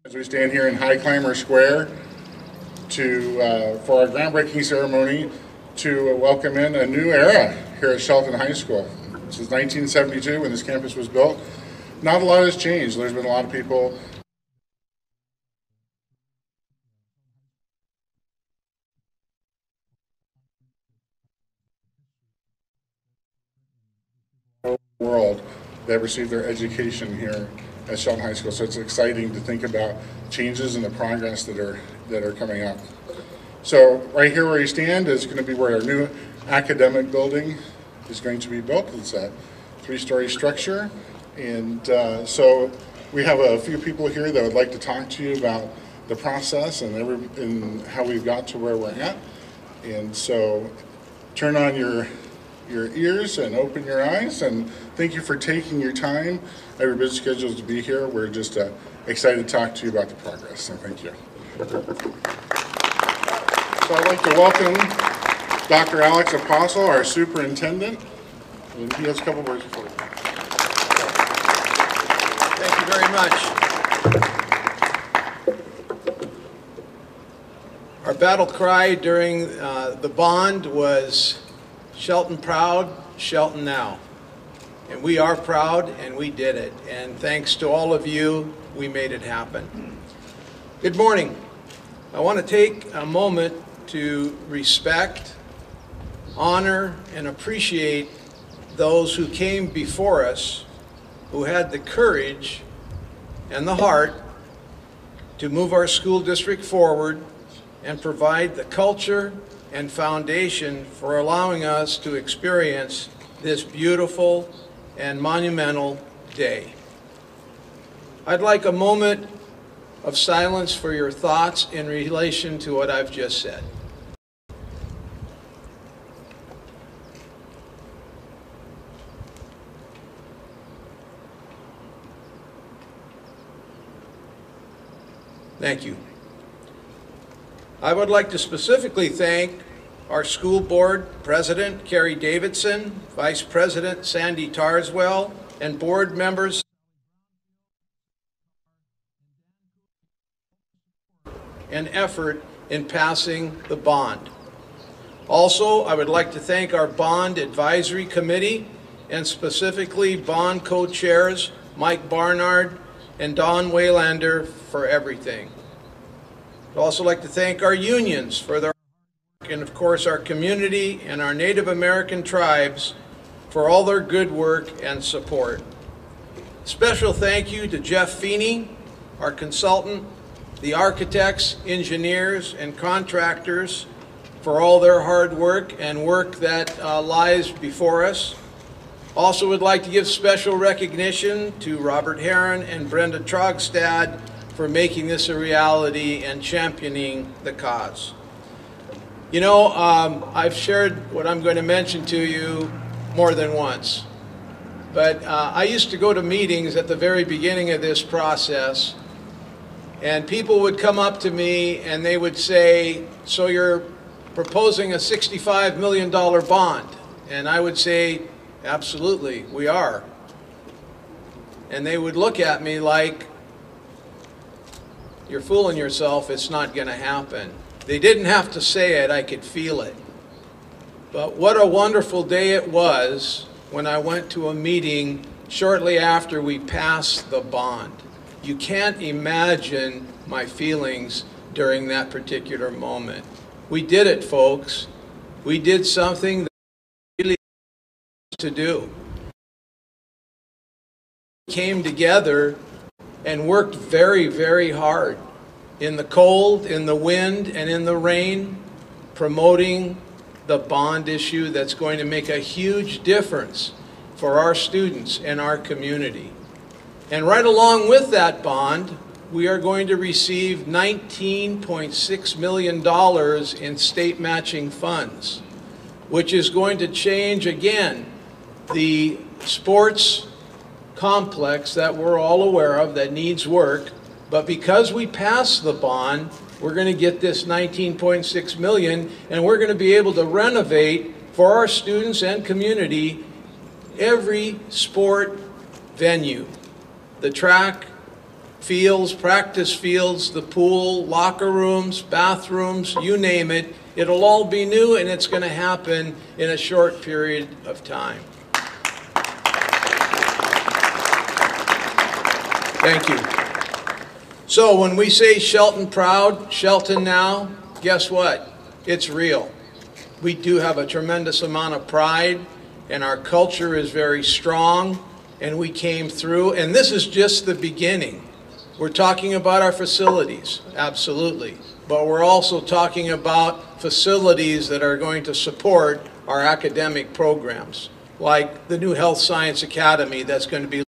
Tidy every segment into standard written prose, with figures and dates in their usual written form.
As we stand here in High Climber Square for our groundbreaking ceremony to welcome in a new era here at Shelton High School. This is 1972 when this campus was built. Not a lot has changed. There's been a lot of people world that received their education here at Shelton High School. So it's exciting to think about changes and the progress that are coming up. So right here where you stand is going to be where our new academic building is going to be built. It's a 3-story structure, and so we have a few people here that would like to talk to you about the process and how we've got to where we're at. And so turn on your ears and open your eyes, and thank you for taking your time out of your busy schedules to be here. We're just excited to talk to you about the progress, so thank you. So I'd like to welcome Dr. Alex Apostle, our superintendent, and he has a couple words for you. Thank you very much. Our battle cry during the bond was Shelton proud, Shelton now. And we are proud, and we did it. And thanks to all of you, we made it happen. Good morning. I want to take a moment to respect, honor, and appreciate those who came before us, who had the courage and the heart to move our school district forward and provide the culture and foundation for allowing us to experience this beautiful and monumental day. I'd like a moment of silence for your thoughts in relation to what I've just said. Thank you. I would like to specifically thank our school board president, Carrie Davidson, vice president, Sandy Tarswell, and board members and effort in passing the bond. Also, I would like to thank our bond advisory committee and specifically bond co-chairs Mike Barnard and Don Waylander for everything. I'd also like to thank our unions for their work, and of course our community and our Native American tribes for all their good work and support. Special thank you to Jeff Feeney, our consultant, the architects, engineers, and contractors for all their hard work and work that lies before us. Also would like to give special recognition to Robert Heron and Brenda Trogstad for making this a reality and championing the cause. You know, I've shared what I'm going to mention to you more than once, but I used to go to meetings at the very beginning of this process, and people would come up to me and they would say, so you're proposing a $65 million bond? And I would say, absolutely, we are. And they would look at me like, you're fooling yourself, it's not going to happen. They didn't have to say it, I could feel it. But what a wonderful day it was when I went to a meeting shortly after we passed the bond. You can't imagine my feelings during that particular moment. We did it, folks. We did something that we really wanted to do. We came together and worked very, very hard in the cold, in the wind, and in the rain, promoting the bond issue that's going to make a huge difference for our students and our community. And right along with that bond, we are going to receive $19.6 million in state matching funds, which is going to change, again, the sports complex that we're all aware of that needs work. But because we passed the bond, we're going to get this $19.6 million, and we're going to be able to renovate for our students and community every sport venue. The track, fields, practice fields, the pool, locker rooms, bathrooms, you name it. It'll all be new, and it's going to happen in a short period of time. Thank you. So when we say Shelton proud, Shelton now, guess what? It's real. We do have a tremendous amount of pride, and our culture is very strong, and we came through, and this is just the beginning. We're talking about our facilities, absolutely, but we're also talking about facilities that are going to support our academic programs, like the new Health Science Academy that's going to be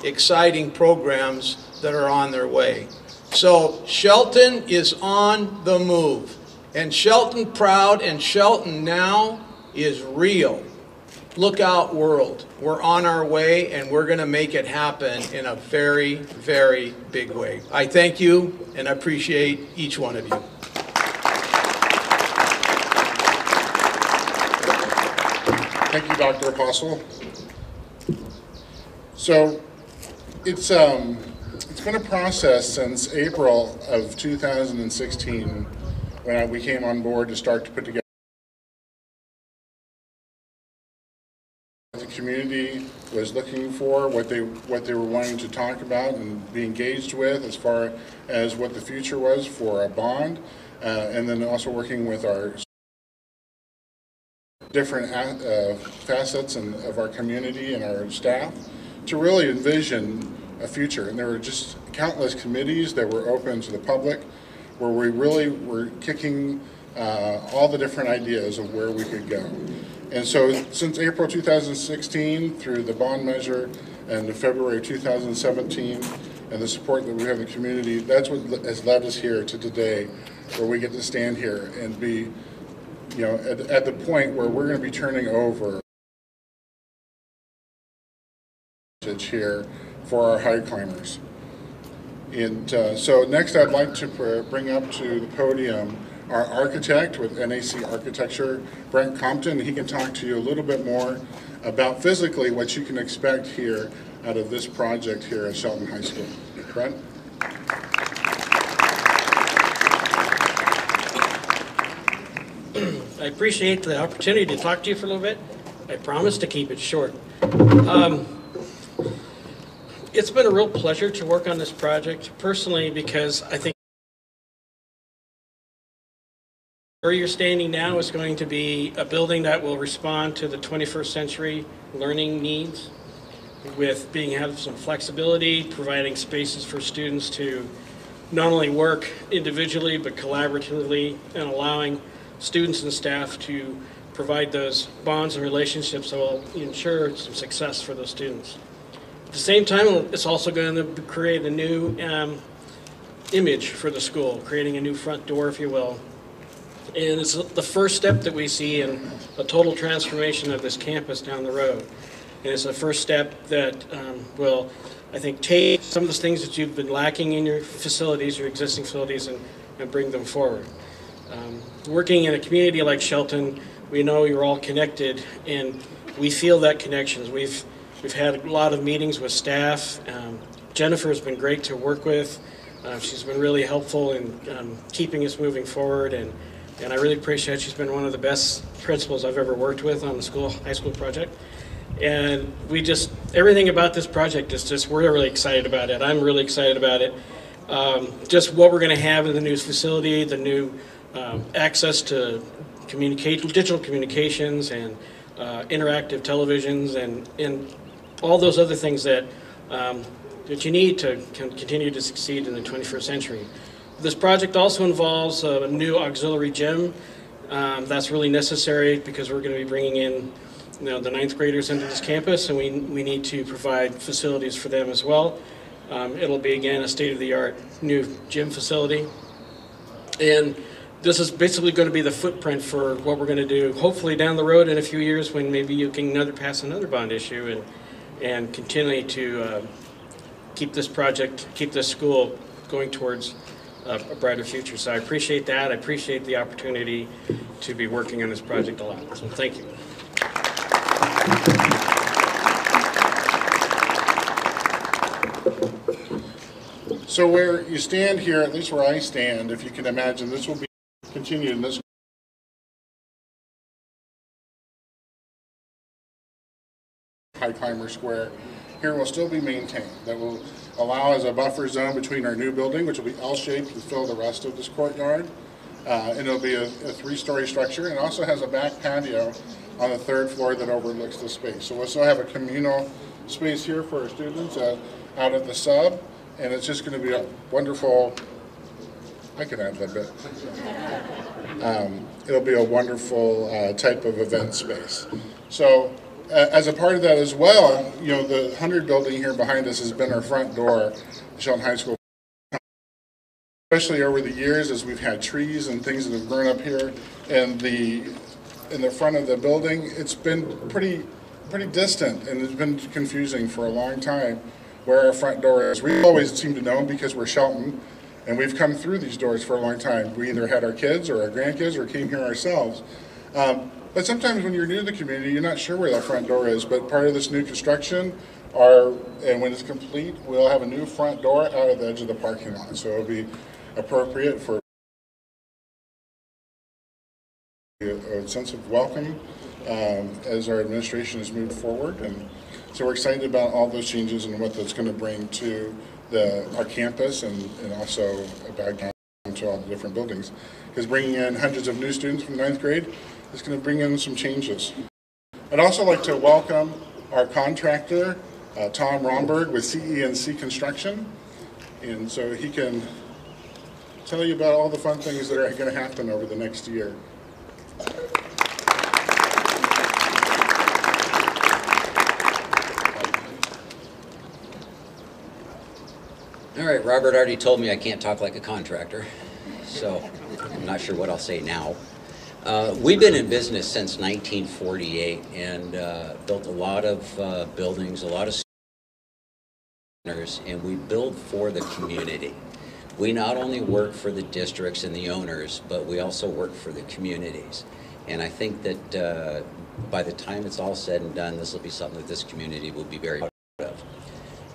exciting programs that are on their way. So Shelton is on the move, and Shelton proud and Shelton now is real. Look out, world. We're on our way, and we're going to make it happen in a very, very big way. I thank you, and I appreciate each one of you. Thank you, Dr. Apostle. So it's been a process since April of 2016 when we came on board to start to put together. The community was looking for, what they were wanting to talk about and be engaged with as far as what the future was for a bond, and then also working with our different facets of our community and our staff to really envision a future. And there were just countless committees that were open to the public where we really were kicking all the different ideas of where we could go. And so since April 2016 through the bond measure and February 2017 and the support that we have in the community, that's what has led us here to today, where we get to stand here and be, you know, at the point where we're going to be turning over here for our high climbers. And so next I'd like to bring up to the podium our architect with NAC Architecture, Brent Compton. He can talk to you a little bit more about physically what you can expect here out of this project here at Shelton High School. Brent? I appreciate the opportunity to talk to you for a little bit. I promise to keep it short. It's been a real pleasure to work on this project personally, because I think where you're standing now is going to be a building that will respond to the 21st century learning needs, with have some flexibility, providing spaces for students to not only work individually but collaboratively, and allowing students and staff to provide those bonds and relationships that will ensure some success for those students. At the same time, it's also going to create a new image for the school, creating a new front door, if you will. And it's the first step that we see in a total transformation of this campus down the road. And it's the first step that will, I think, take some of those things that you've been lacking in your facilities, your existing facilities, and bring them forward. Working in a community like Shelton, we know you're all connected, and we feel that connections. We've had a lot of meetings with staff. Jennifer has been great to work with. She's been really helpful in keeping us moving forward, and I really appreciate she's been one of the best principals I've ever worked with on the high school project. And everything about this project is just, we're really excited about it. I'm really excited about it. Just what we're going to have in the new facility, the new access to digital communications and interactive televisions and all those other things that you need to continue to succeed in the 21st century. This project also involves a new auxiliary gym. That's really necessary because we're going to be bringing in the ninth graders into this campus, and we need to provide facilities for them as well. It'll be, again, a state-of-the-art new gym facility. And this is basically going to be the footprint for what we're going to do, hopefully down the road in a few years when maybe you can pass another bond issue and continue to keep this school going towards a brighter future. So I appreciate that. I appreciate the opportunity to be working on this project a lot. So thank you. So where you stand here, at least where I stand, if you can imagine, this will be continued in this high climber square. Here will still be maintained. That will allow as a buffer zone between our new building, which will be L-shaped to fill the rest of this courtyard. And it'll be a 3-story structure, and it also has a back patio on the 3rd floor that overlooks the space. So we'll still have a communal space here for our students out at the sub, and it's just going to be a wonderful, I can add that bit. It'll be a wonderful type of event space. So as a part of that as well, you know, the 100 building here behind us has been our front door at Shelton High School. Especially over the years as we've had trees and things that have grown up here in the front of the building, it's been pretty distant, and it's been confusing for a long time where our front door is. We always seem to know because we're Shelton, and we've come through these doors for a long time. We either had our kids or our grandkids or came here ourselves. But sometimes when you're new to the community, you're not sure where that front door is. But part of this new construction, and when it's complete, we'll have a new front door out at the edge of the parking lot. So it'll be appropriate for a sense of welcome as our administration has moved forward. And so we're excited about all those changes and what that's going to bring to our campus and also back down to all the different buildings. Because bringing in hundreds of new students from the 9th grade is going to bring in some changes. I'd also like to welcome our contractor, Tom Romberg with CE&C Construction. And so he can tell you about all the fun things that are going to happen over the next year. All right, Robert already told me I can't talk like a contractor, so I'm not sure what I'll say now. We've been in business since 1948 and built a lot of buildings, a lot of centers, and we build for the community. We not only work for the districts and the owners, but we also work for the communities. And I think that by the time it's all said and done, this will be something that this community will be very proud of.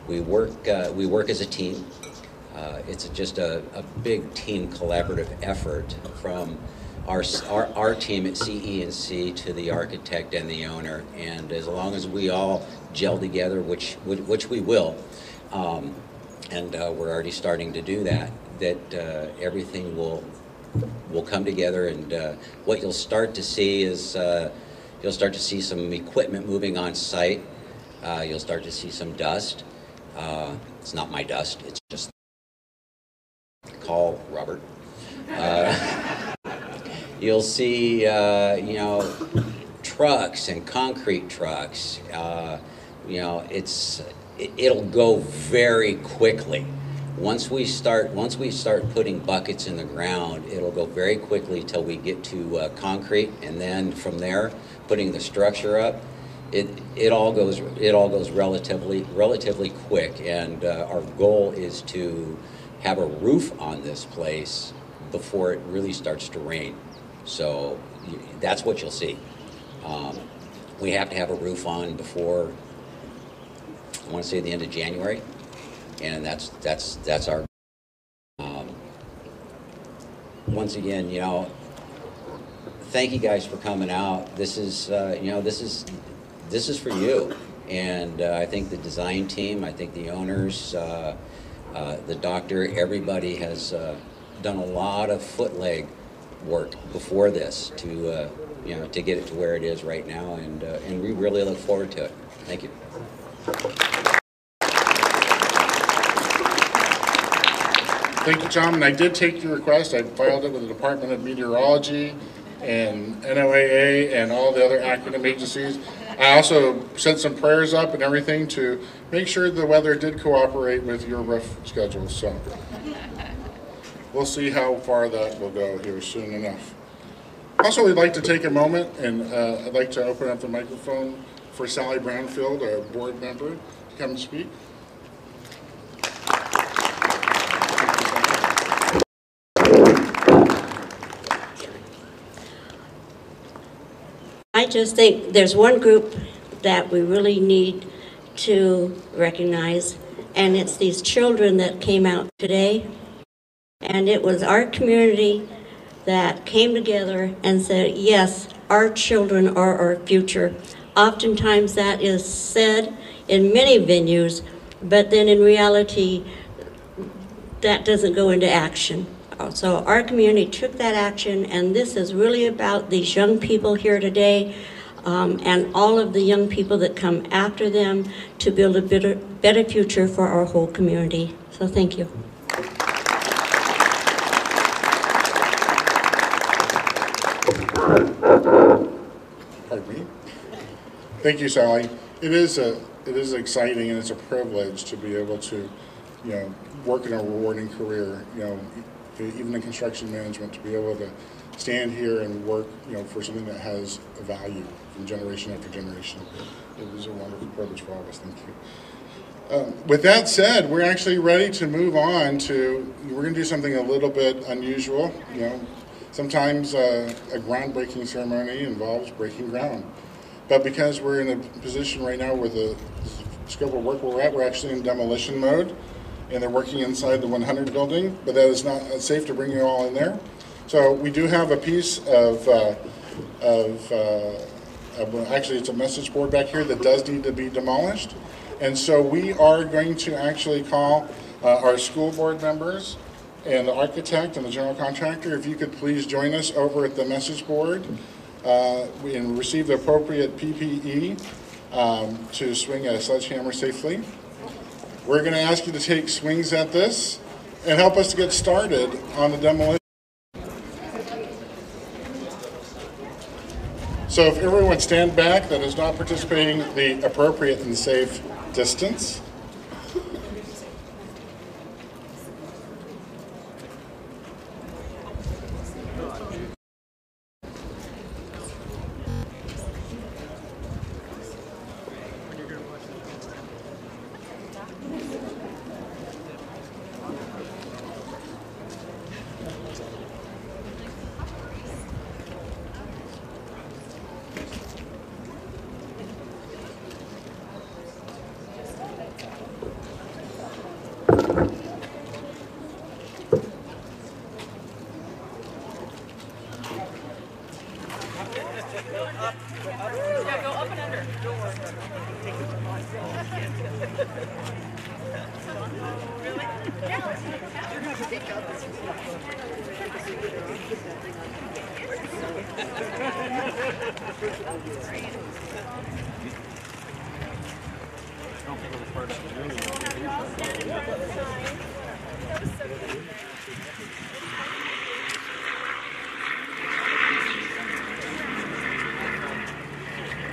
We work as a team. It's just a big team collaborative effort from our team at CE&C to the architect and the owner. And as long as we all gel together, which we will, and we're already starting to do that, everything will come together. And what you'll start to see is you'll start to see some equipment moving on site. You'll start to see some dust. It's not my dust, it's just call Robert. You'll see, you know, trucks and concrete trucks. You know, it'll go very quickly. Once we start putting buckets in the ground, it'll go very quickly till we get to concrete, and then from there, putting the structure up. It all goes relatively quick, and our goal is to have a roof on this place before it really starts to rain. So that's what you'll see. We have to have a roof on before, I want to say, the end of January, and that's our. Once again, you know, thank you guys for coming out. This is you know, this is for you, and I think the design team, I think the owners, the doctor, everybody has done a lot of foot-leg work before this to you know, to get it to where it is right now, and we really look forward to it. Thank you. Thank you, Tom. And I did take your request. I filed it with the Department of Meteorology and NOAA and all the other academic agencies. I also sent some prayers up and everything to make sure the weather did cooperate with your roof schedule. So we'll see how far that will go here soon enough. Also, we'd like to take a moment, and I'd like to open up the microphone for Sally Brownfield, our board member, to come and speak. I just think there's one group that we really need to recognize, and it's these children that came out today. And it was our community that came together and said, yes, our children are our future. Oftentimes that is said in many venues, but then in reality, that doesn't go into action. So our community took that action, and this is really about these young people here today, and all of the young people that come after them to build a better future for our whole community. So thank you. Pardon me. Thank you, Sally. It is exciting, and it's a privilege to be able to, work in a rewarding career, even in construction management, to be able to stand here and work, for something that has a value from generation after generation. It is a wonderful privilege for all of us. Thank you. With that said, we're actually ready to move on to, we're going to do something a little bit unusual. Sometimes a groundbreaking ceremony involves breaking ground. But because we're in a position right now with the scope of work we're at, we're actually in demolition mode, and they're working inside the 100 building, but that is not safe to bring you all in there. So we do have a piece actually it's a message board back here that does need to be demolished. And so we are going to actually call our school board members and the architect and the general contractor, if you could please join us over at the message board and receive the appropriate PPE to swing a sledgehammer safely. We're going to ask you to take swings at this and help us to get started on the demolition. So if everyone would stand back that is not participating the appropriate and safe distance.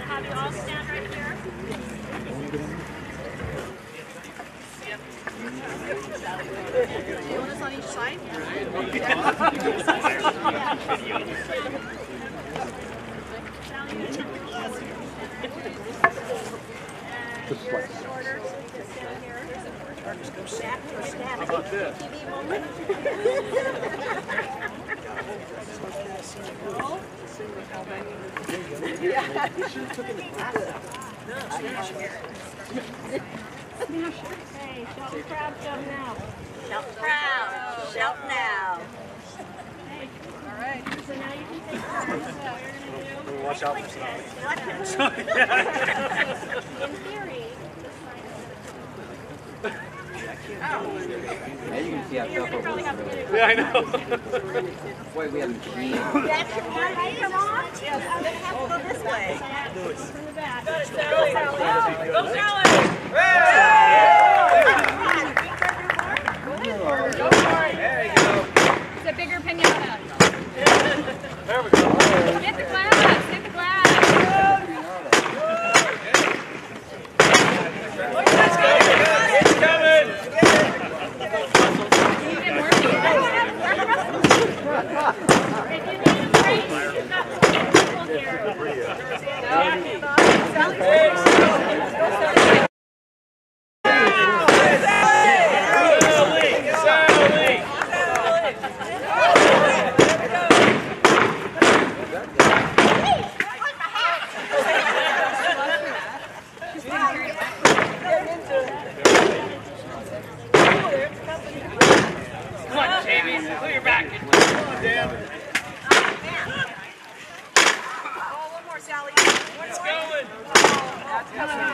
Have you all stand right here? You want us on each side? How about this? TV moment. Yeah. Hey, Shelton crowd, jump now. Shelton crowd, Shelton now. Hey. All right. So now you can take turns. So what you're going to do? Watch out for stuff. In theory, Now you can see how tough it was. yeah, I know. Boy, we haven't seen. That's right. Come on. Yes, I'm going to have to go this way. From the back. Go, Sally. Go, Sally. Go for it. There you go. It's a bigger pinata. There we go. Hit the glass. Hit the glass. It's coming. If you need a break, you've got some people here. Sally,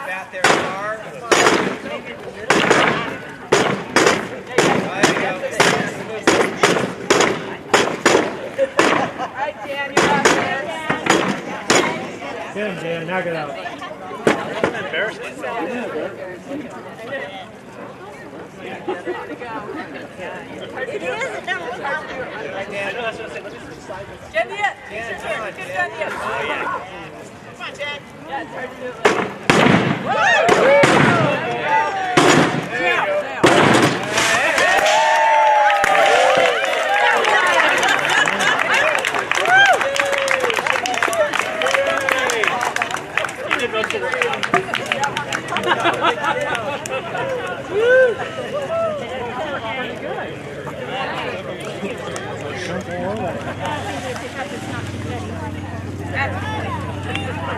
bat there, Star. All right, Dan, you're out there. Good, Dan, knock it out. Embarrassing. It is. No, look out. Jen, get Jen. Oh, yeah. Come on, Jen. Yeah, it's hard to do it. There you go.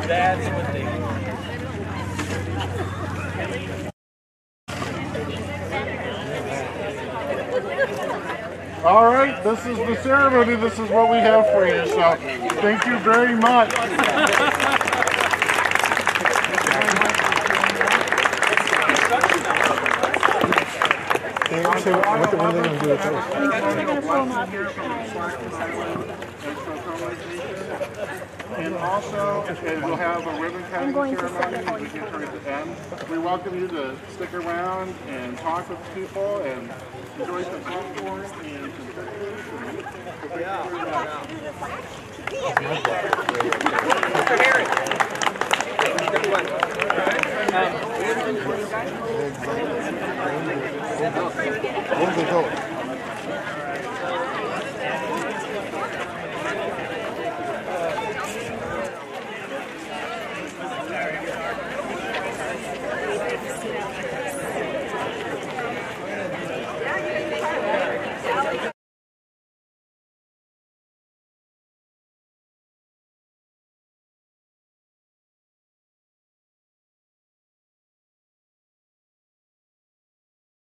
That's what they do. All right, this is the ceremony. This is what we have for you. So thank you very much. So what are they going to do at first? And also, we'll have a ribbon cutting ceremony as we get towards the end. We welcome you to stick around and talk with people and enjoy some popcorn and some cookies.